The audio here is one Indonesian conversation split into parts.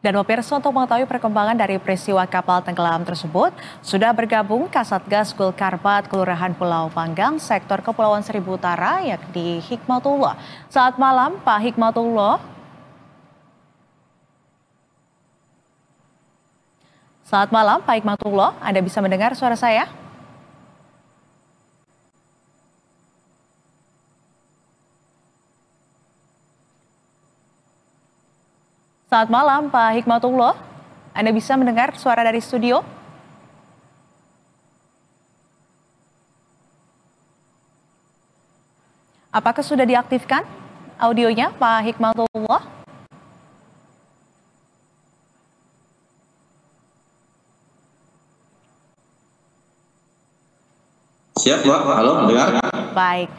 Dan pemirsa, untuk mengetahui perkembangan dari peristiwa kapal tenggelam tersebut, sudah bergabung Kasatgas Gul Karbat Kelurahan Pulau Panggang, Sektor Kepulauan Seribu Utara, yakni Hikmatullah. Selamat malam, Pak Hikmatullah. Selamat malam, Pak Hikmatullah. Anda bisa mendengar suara saya? Selamat malam, Pak Hikmatullah. Anda bisa mendengar suara dari studio? Apakah sudah diaktifkan audionya, Pak Hikmatullah? Siap, Pak. Halo, dengar? Baik.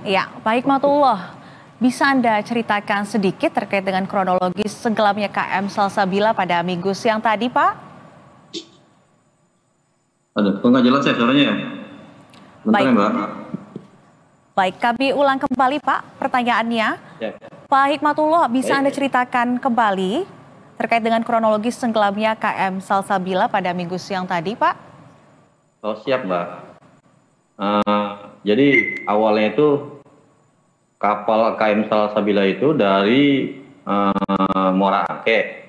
Ya, Pak Hikmatullah, bisa Anda ceritakan sedikit terkait dengan kronologis tenggelamnya KM Salsabila pada Minggu siang tadi, Pak? Aduh, kok nggak jelas ya suaranya ya? Bentar Baik. ya, Mbak. Baik, kami ulang kembali, Pak, pertanyaannya. Ya. Pak Hikmatullah, bisa Baik. Anda ceritakan kembali terkait dengan kronologis tenggelamnya KM Salsabila pada Minggu siang tadi, Pak? Oh, siap, Mbak. Jadi awalnya itu kapal KM Salsabila itu dari Muara Angke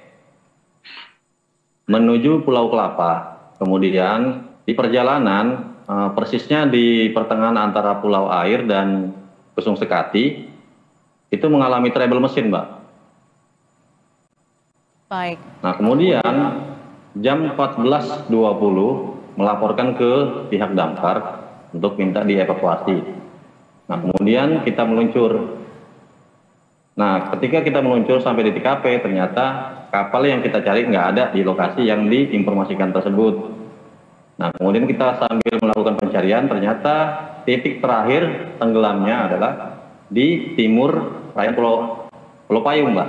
menuju Pulau Kelapa. Kemudian di perjalanan, persisnya di pertengahan antara Pulau Air dan Kusung Sekati, itu mengalami trouble mesin, Mbak. Baik. Nah, kemudian jam 14.20 melaporkan ke pihak damkar untuk minta dievakuasi. Nah, kemudian kita meluncur. Nah, ketika kita meluncur sampai di TKP, ternyata kapal yang kita cari nggak ada di lokasi yang diinformasikan tersebut. Nah, kemudian kita sambil melakukan pencarian, ternyata titik terakhir tenggelamnya adalah di timur perairan Pulau Payung, Mbak.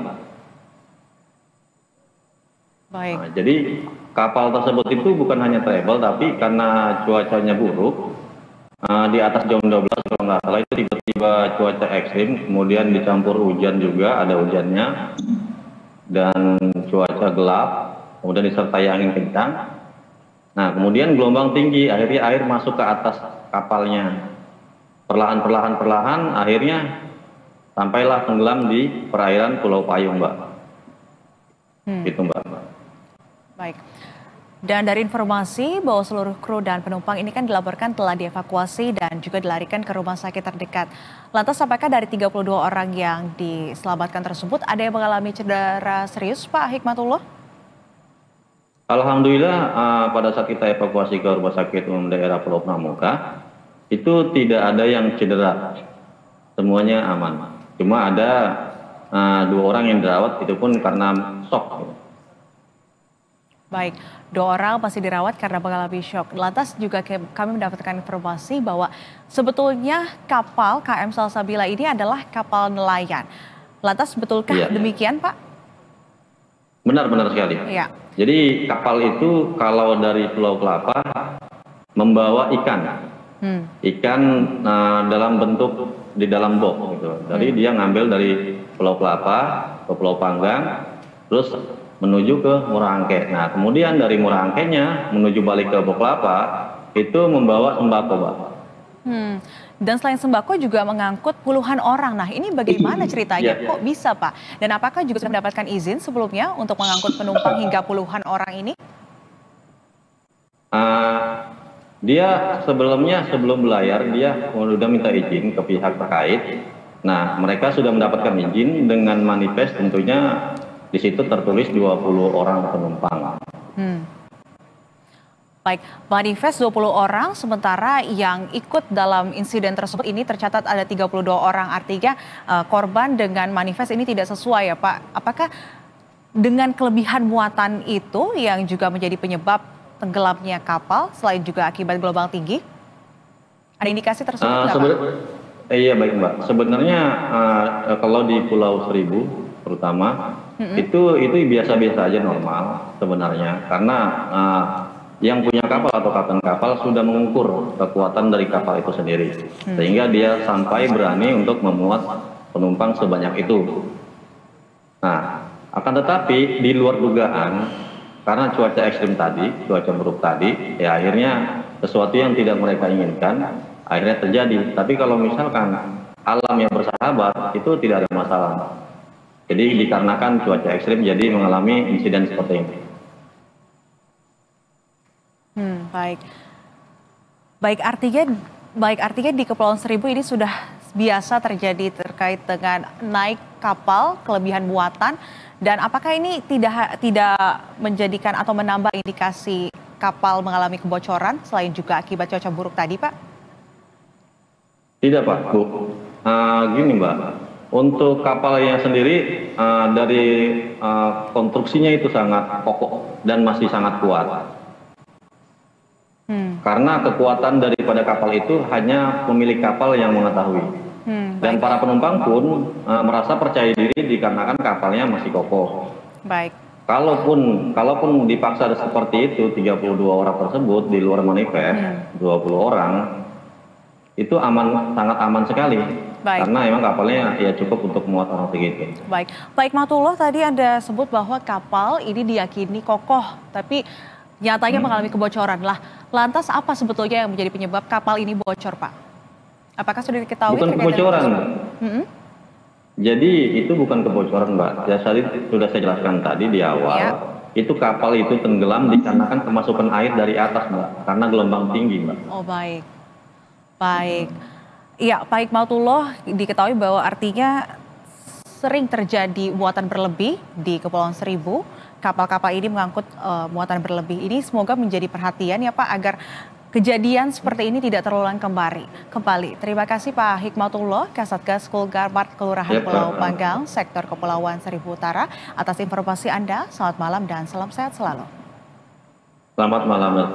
Baik. Nah, jadi kapal tersebut itu bukan hanya trouble, tapi karena cuacanya buruk, di atas jam 12 kalau nggak salah itu tiba-tiba cuaca ekstrim, kemudian dicampur hujan juga, ada hujannya, dan cuaca gelap, kemudian disertai angin kencang. Nah, kemudian gelombang tinggi, akhirnya air masuk ke atas kapalnya. Perlahan-perlahan, akhirnya sampailah tenggelam di perairan Pulau Payung, Mbak. Gitu, Mbak. Baik. Dan dari informasi bahwa seluruh kru dan penumpang ini kan dilaporkan telah dievakuasi dan juga dilarikan ke rumah sakit terdekat. Lantas apakah dari 32 orang yang diselamatkan tersebut ada yang mengalami cedera serius, Pak Hikmatullah? Alhamdulillah, pada saat kita evakuasi ke rumah sakit umum daerah Pulau Pramuka, itu tidak ada yang cedera. Semuanya aman. Cuma ada 2 orang yang dirawat, itu pun karena shock. Baik, 2 orang masih dirawat karena mengalami shock. Lantas juga kami mendapatkan informasi bahwa sebetulnya kapal KM Salsabila ini adalah kapal nelayan. Lantas betulkah demikian, Pak? Benar sekali. Iya. Jadi kapal itu kalau dari Pulau Kelapa membawa ikan. Ikan dalam bentuk di dalam box gitu. Jadi dia ngambil dari Pulau Kelapa ke Pulau Panggang, terus menuju ke Muara Angke. Nah, kemudian dari Muara Angkenya menuju balik ke Pulau Kelapa itu membawa sembako, Pak. Dan selain sembako juga mengangkut puluhan orang. Nah, ini bagaimana ceritanya? Kok bisa, Pak? Dan apakah juga sudah mendapatkan izin sebelumnya untuk mengangkut penumpang hingga puluhan orang ini? Dia sebelum belayar dia sudah minta izin ke pihak terkait. Nah, mereka sudah mendapatkan izin dengan manifest, tentunya di situ tertulis 20 orang penumpang. Baik, manifest 20 orang, sementara yang ikut dalam insiden tersebut ini tercatat ada 32 orang. Artinya korban dengan manifest ini tidak sesuai ya, Pak. Apakah dengan kelebihan muatan itu yang juga menjadi penyebab tenggelamnya kapal selain juga akibat gelombang tinggi? Ada indikasi tersebut nggak, Pak? Iya, baik, Mbak. Sebenarnya kalau di Pulau Seribu terutama itu biasa-biasa aja, normal sebenarnya, karena yang punya kapal atau kapten kapal sudah mengukur kekuatan dari kapal itu sendiri, sehingga dia sampai berani untuk memuat penumpang sebanyak itu. Nah, Akan tetapi di luar dugaan, karena cuaca ekstrim tadi, cuaca buruk tadi, ya akhirnya sesuatu yang tidak mereka inginkan akhirnya terjadi. Tapi kalau misalkan alam yang bersahabat itu tidak ada masalah. Jadi dikarenakan cuaca ekstrim jadi mengalami insiden seperti ini. Baik. Baik artinya di Kepulauan Seribu ini sudah biasa terjadi terkait dengan naik kapal kelebihan muatan, dan apakah ini tidak menjadikan atau menambah indikasi kapal mengalami kebocoran selain juga akibat cuaca buruk tadi, Pak? Tidak, Pak, Bu. Gini, Mbak. Untuk kapalnya sendiri dari konstruksinya itu sangat kokoh dan masih sangat kuat. Karena kekuatan daripada kapal itu hanya pemilik kapal yang mengetahui. Dan para penumpang pun merasa percaya diri dikarenakan kapalnya masih kokoh. Baik. Kalaupun dipaksa seperti itu, 32 orang tersebut di luar manifest, 20 orang, itu sangat aman sekali. Baik. Karena memang kapalnya ya cukup untuk muat orang segitu. Baik, Baik Matullah, tadi Anda sebut bahwa kapal ini diyakini kokoh, tapi nyatanya mengalami kebocoran. Lantas apa sebetulnya yang menjadi penyebab kapal ini bocor, Pak? Apakah sudah diketahui? Bukan kebocoran, Mbak. Jadi itu bukan kebocoran, Mbak. Ya, sudah saya jelaskan tadi di awal. Ya. Itu kapal itu tenggelam dikarenakan kemasukan air dari atas, Mbak. Karena gelombang tinggi, Mbak. Oh, baik. Ya, Pak Hikmatullah, diketahui bahwa artinya sering terjadi muatan berlebih di Kepulauan Seribu. Kapal-kapal ini mengangkut muatan berlebih. Ini semoga menjadi perhatian ya Pak, agar kejadian seperti ini tidak terulang kembali. Terima kasih Pak Hikmatullah, Kasatgas Kulgarmat Kelurahan Pulau Panggang, Sektor Kepulauan Seribu Utara, atas informasi Anda. Selamat malam dan salam sehat selalu. Selamat malam, Mas.